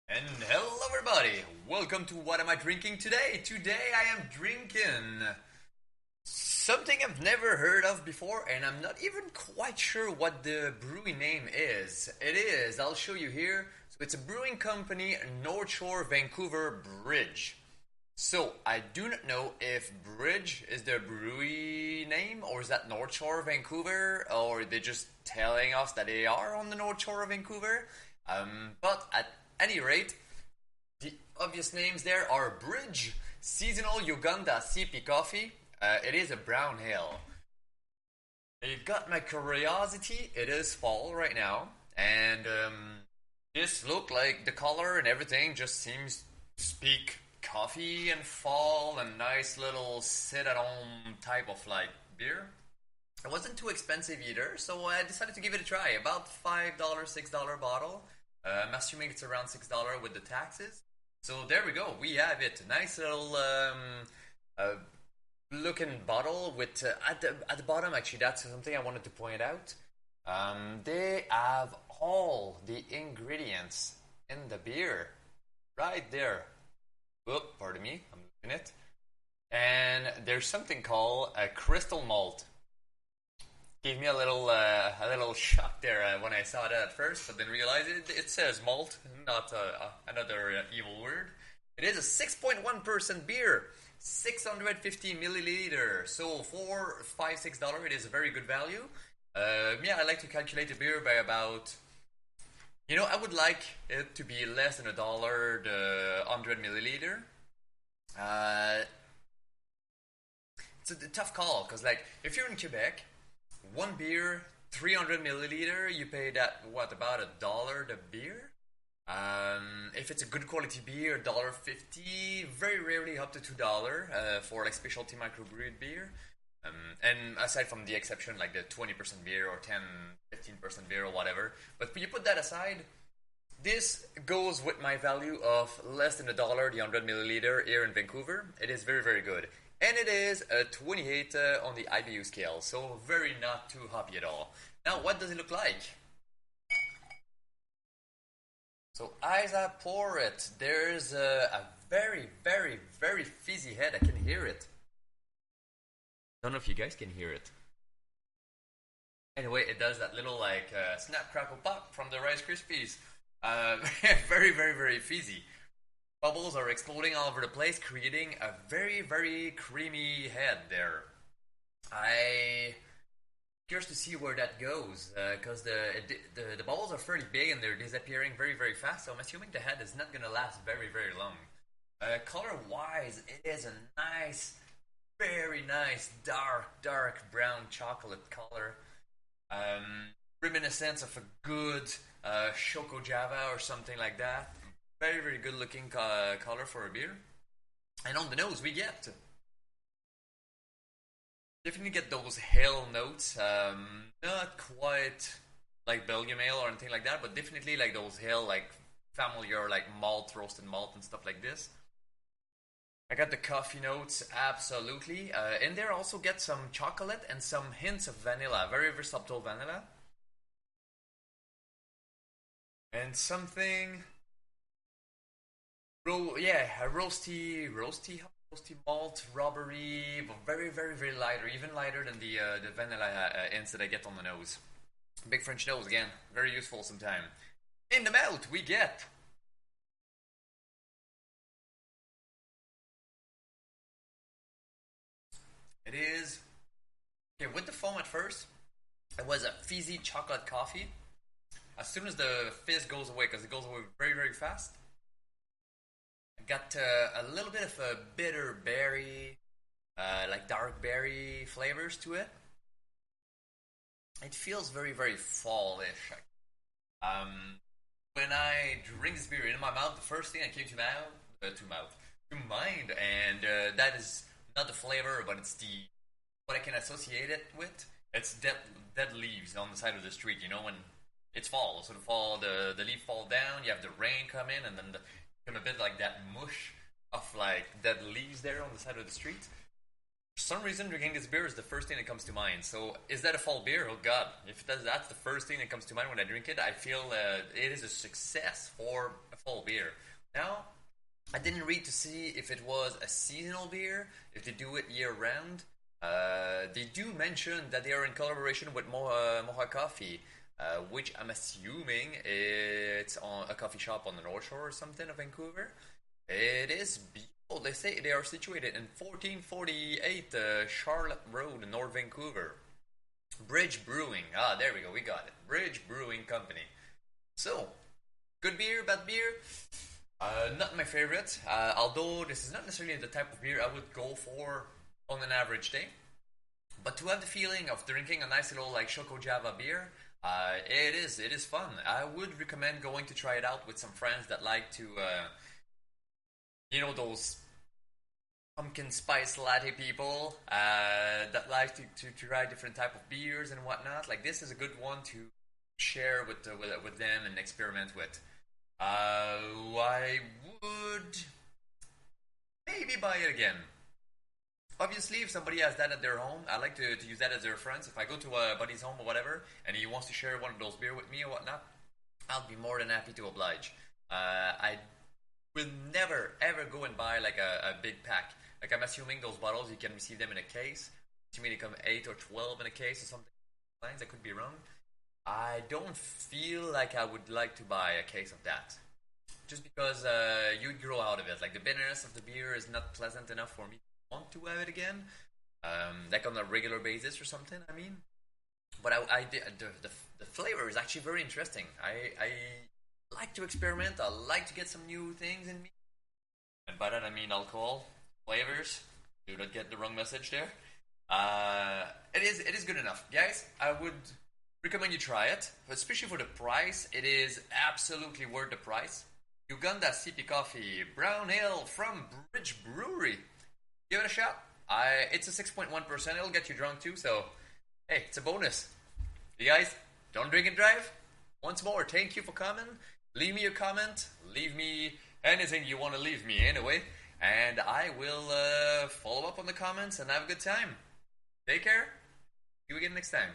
And hello, everybody. Welcome to What Am I Drinking Today? Today I am drinking something I've never heard of before, and I'm not even quite sure what the brewing name is. I'll show you here. So it's a brewing company, North Shore, Vancouver, Bridge. So I do not know if Bridge is their brewery name, or is that North Shore, Vancouver, or they're just telling us that they are on the North Shore of Vancouver. But at any rate, the obvious names there are Bridge, Seasonal Uganda Sipi Coffee. It is a brown ale. It got my curiosity. It is fall right now, and this look like the color and everything just seems to speak coffee and fall and nice little sit-at-home type of like beer. It wasn't too expensive either, so I decided to give it a try. About $5, $6 bottle. I'm assuming it's around $6 with the taxes. So there we go. We have it. Nice little uh, looking bottle with at the bottom. Actually, that's something I wanted to point out. They have all the ingredients in the beer right there. Whoop, pardon me. I'm looking at it. And there's something called a crystal malt. Gave me a little shock there when I saw that at first, but then realized it says malt, not another evil word. It is a 6.1% beer, 650 milliliter. So for $5-6, it is a very good value. Yeah, I like to calculate the beer by about. I would like it to be less than $1, the 100 milliliter. Uh, it's a tough call because, like, if you're in Quebec, one beer, 300 milliliter, you pay that, what, about $1 the beer? If it's a good quality beer, $1.50, very rarely up to $2 for like specialty microbrewed beer. And aside from the exception, like the 20% beer or 10-15% beer or whatever. But you put that aside, this goes with my value of less than $1, the 100 milliliter here in Vancouver. It is very, very good. And it is a 28 on the IBU scale, so very not too hoppy at all. Now, what does it look like? So as I pour it, there's a very, very, very fizzy head. I can hear it. Don't know if you guys can hear it. Anyway, it does that little like snap, crackle, pop from the Rice Krispies. Uh, very, very, very fizzy. Bubbles are exploding all over the place, creating a very, very creamy head there. I curious to see where that goes because the bubbles are fairly big and they're disappearing very, very fast. So I'm assuming the head is not gonna last very, very long. Color-wise, it is a nice, very nice, dark brown chocolate color. Reminiscence of a good Choco Java or something like that. Very, very good looking color for a beer. And on the nose, we get definitely get those ale notes. Not quite like Belgium ale or anything like that, but definitely like those ale, like familiar, like malt, roasted malt, and stuff like this. I got the coffee notes, absolutely. In there, also get some chocolate and some hints of vanilla, very, very subtle vanilla, and something yeah, a roasty malt, rubbery, but very, very, very lighter, even lighter than the vanilla ends that I get on the nose. Big French nose again, very useful sometime. In the mouth, we get it is okay with the foam at first. It was a fizzy chocolate coffee. As soon as the fizz goes away, because it goes away very, very fast, got a little bit of a bitter berry, like dark berry flavors to it. It feels very, very fallish. Um, when I drink this beer in my mouth, the first thing that came to mind, and that is not the flavor, but it's the what I can associate it with. It's dead leaves on the side of the street. You know when it's fall, so the leaf fall down. You have the rain come in, and then come a bit like that mush of like dead leaves there on the side of the street. For some reason, drinking this beer is the first thing that comes to mind. So, is that a fall beer? Oh God! If that's the first thing that comes to mind when I drink it, I feel it is a success for a fall beer. Now, I didn't read to see if it was a seasonal beer, if they do it year round. They do mention that they are in collaboration with Moha Coffee, which I'm assuming it's on a coffee shop on the North Shore or something of Vancouver. It is beautiful. They say they are situated in 1448 Charlotte Road, North Vancouver. Bridge Brewing. Ah, there we go. We got it. Bridge Brewing Company. So, good beer, bad beer? Not my favorite. Although this is not necessarily the type of beer I would go for on an average day. But to have the feeling of drinking a nice little like Choco Java beer, it is fun. I would recommend going to try it out with some friends that like to, those pumpkin spice latte people that like to try different type of beers and whatnot. Like this is a good one to share with them and experiment with. I would maybe buy it again. Obviously, if somebody has that at their home, I like to use that as their friends. If I go to a buddy's home or whatever, and he wants to share one of those beer with me or whatnot, I'll be more than happy to oblige. I will never ever go and buy like a big pack. Like I'm assuming those bottles you can receive them in a case. To me, they come 8 or 12 in a case or something. I could be wrong. I don't feel like I would like to buy a case of that. Just because you'd grow out of it. Like the bitterness of the beer is not pleasant enough for me to want to have it again. Like on a regular basis or something, I mean. But the flavor is actually very interesting. I like to experiment. I like to get some new things in me. And by that I mean alcohol, flavors. Do not get the wrong message there. It is good enough. Guys, I would recommend you try it, especially for the price. It is absolutely worth the price. Uganda Sipi Coffee, brown ale from Bridge Brewery. Give it a shot. It's a 6.1%. It'll get you drunk too, so hey, it's a bonus. You guys, don't drink and drive. Once more, thank you for coming. Leave me a comment. Leave me anything you want to leave me anyway. And I will follow up on the comments and have a good time. Take care. See you again next time.